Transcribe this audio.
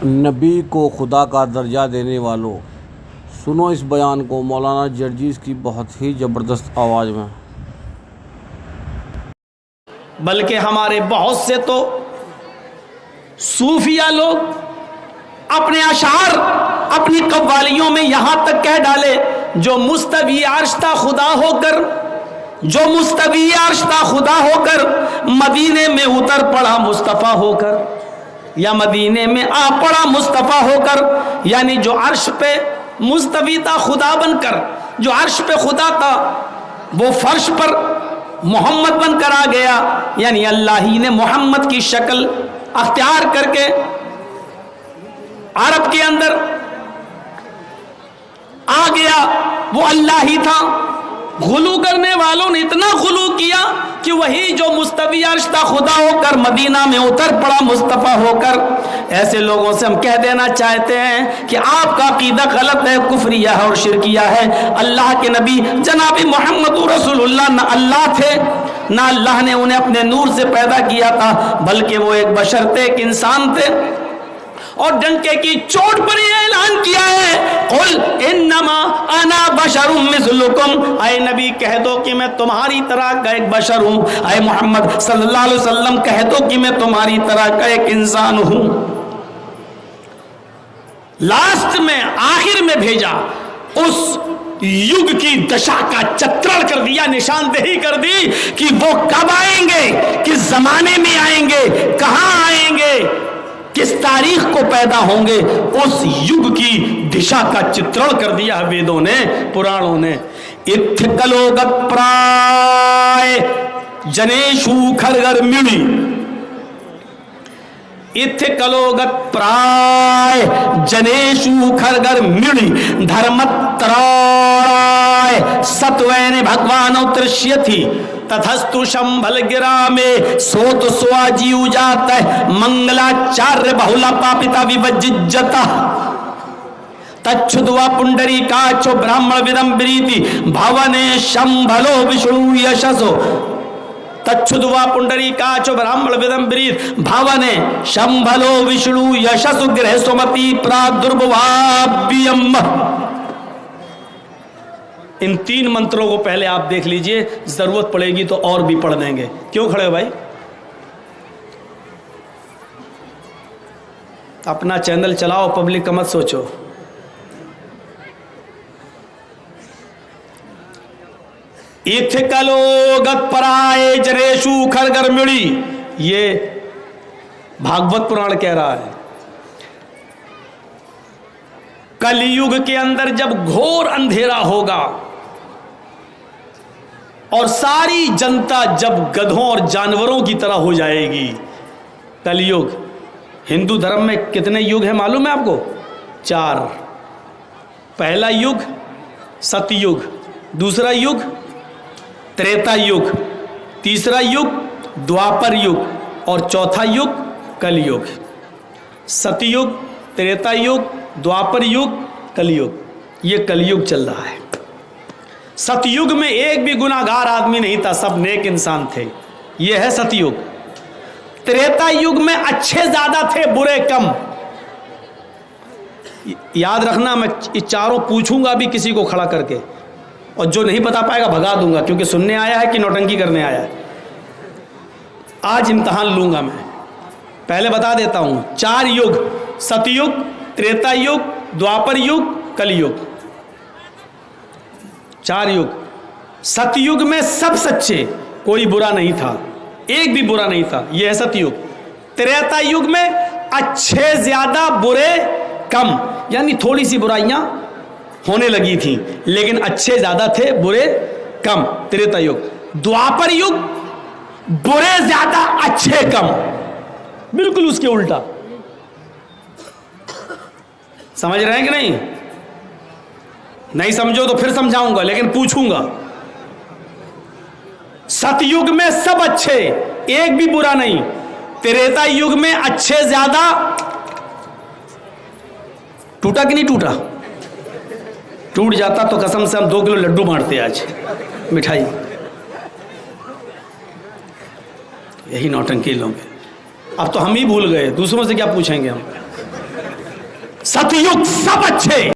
नबी को खुदा का दर्जा देने वालों, सुनो इस बयान को मौलाना जर्जीस की बहुत ही ज़बरदस्त आवाज़ में। बल्कि हमारे बहुत से तो सूफिया लोग अपने अशार अपनी कव्वालियों में यहां तक कह डाले, जो मुस्तवी अर्शता खुदा होकर, जो मुस्तवी अर्शता खुदा होकर मदीने में उतर पड़ा मुस्तफ़ा होकर, या मदीने में आ पड़ा मुस्तफ़ा होकर, यानी जो अर्श पे मुस्तवी था खुदा बनकर, जो अर्श पे खुदा था वो फर्श पर मोहम्मद बनकर आ गया, यानी अल्लाह ही ने मोहम्मद की शक्ल अख्तियार करके अरब के अंदर आ गया, वो अल्लाह ही था। गुलू करने वालों ने इतना गुलू किया कि वही जो मुस्तवी अर्श था खुदा होकर मदीना में उतर पड़ा मुस्तफ़ा होकर। ऐसे लोगों से हम कह देना चाहते हैं कि आपका अकीदा गलत है, कुफरिया है और शिरकिया है। अल्लाह के नबी जनाबी मोहम्मद रसूलुल्लाह न अल्लाह थे, ना अल्लाह ने उन्हें अपने नूर से पैदा किया था, बल्कि वो एक बशर थे, एक इंसान थे। और डंके की चोट पर यह ऐलान किया है, कुल इन्नमा अना बशरुम मिस्लुकुम, आए नबी कह दो कि मैं तुम्हारी तरह का एक बशर हूं। आए मोहम्मद सल्लल्लाहु अलैहि वसल्लम कह दो कि मैं तुम्हारी तरह का एक इंसान हूं। लास्ट में आखिर में भेजा, उस युग की दशा का चित्रण कर दिया, निशानदेही कर दी कि वो कब आएंगे, किस जमाने में आएंगे, कहां आएंगे, किस तारीख को पैदा होंगे। उस युग की दिशा का चित्रण कर दिया वेदों ने, पुराणों ने। इत्थकलोगत प्राय जनेशु खरगर मिली, इत्थकलोगत प्राय जनेशु खरगर मिली, धर्मत्राय सत्वैन भगवान दृश्य थी, तथस्तु शंभल गिरा में सोत स्वाजी उजात मंगलाचार्य बहुला पापिता विवज्जिज्जता, तच्छुद्वा पुंडरी काचो ब्राह्मण विदंबरीति भवने शंभलो विष्णु यशसो, तच्छुद्वा पुंडरी काचो ब्राह्मण विदंबरीत भवने शंभलो विष्णु यशसु गृह सुमति प्रादुर्भवाभ्यम। इन तीन मंत्रों को पहले आप देख लीजिए, जरूरत पड़ेगी तो और भी पढ़ देंगे। क्यों खड़े हो भाई? अपना चैनल चलाओ, पब्लिक का मत सोचो। इत्थकलोगत पराये जरेशु खरगर मिड़ी, ये भागवत पुराण कह रहा है। कलयुग के अंदर जब घोर अंधेरा होगा और सारी जनता जब गधों और जानवरों की तरह हो जाएगी, कलयुग। हिंदू धर्म में कितने युग है मालूम है आपको? 4। पहला युग सतयुग, दूसरा युग त्रेता युग, तीसरा युग द्वापर युग और चौथा युग कलयुग। सतयुग, त्रेता युग, द्वापर युग, कलयुग, ये कलयुग चल रहा है। सतयुग में एक भी गुनाहगार आदमी नहीं था, सब नेक इंसान थे, ये है सतयुग। त्रेता युग में अच्छे ज्यादा थे, बुरे कम। याद रखना, मैं ये चारों पूछूंगा भी किसी को खड़ा करके, और जो नहीं बता पाएगा भगा दूंगा, क्योंकि सुनने आया है कि नौटंकी करने आया है। आज इम्तहान लूंगा मैं। पहले बता देता हूं, 4 युग, सतयुग, त्रेता युग, द्वापर युग, कलयुग, 4 युग। सतयुग में सब सच्चे, कोई बुरा नहीं था, एक भी बुरा नहीं था, यह है सतयुग। त्रेता युग में अच्छे ज्यादा बुरे कम, यानी थोड़ी सी बुराइयां होने लगी थी, लेकिन अच्छे ज्यादा थे, बुरे कम, त्रेता युग। द्वापर युग बुरे ज्यादा अच्छे कम, बिल्कुल उसके उल्टा। समझ रहे हैं कि नहीं? नहीं समझो तो फिर समझाऊंगा, लेकिन पूछूंगा। सतयुग में सब अच्छे, एक भी बुरा नहीं। त्रेता युग में अच्छे ज्यादा, टूटा कि नहीं टूटा? टूट जाता तो कसम से हम 2 किलो लड्डू बांटते आज, मिठाई। यही नौटंकी लोग। अब तो हम ही भूल गए, दूसरों से क्या पूछेंगे हम। सतयुग सब अच्छे।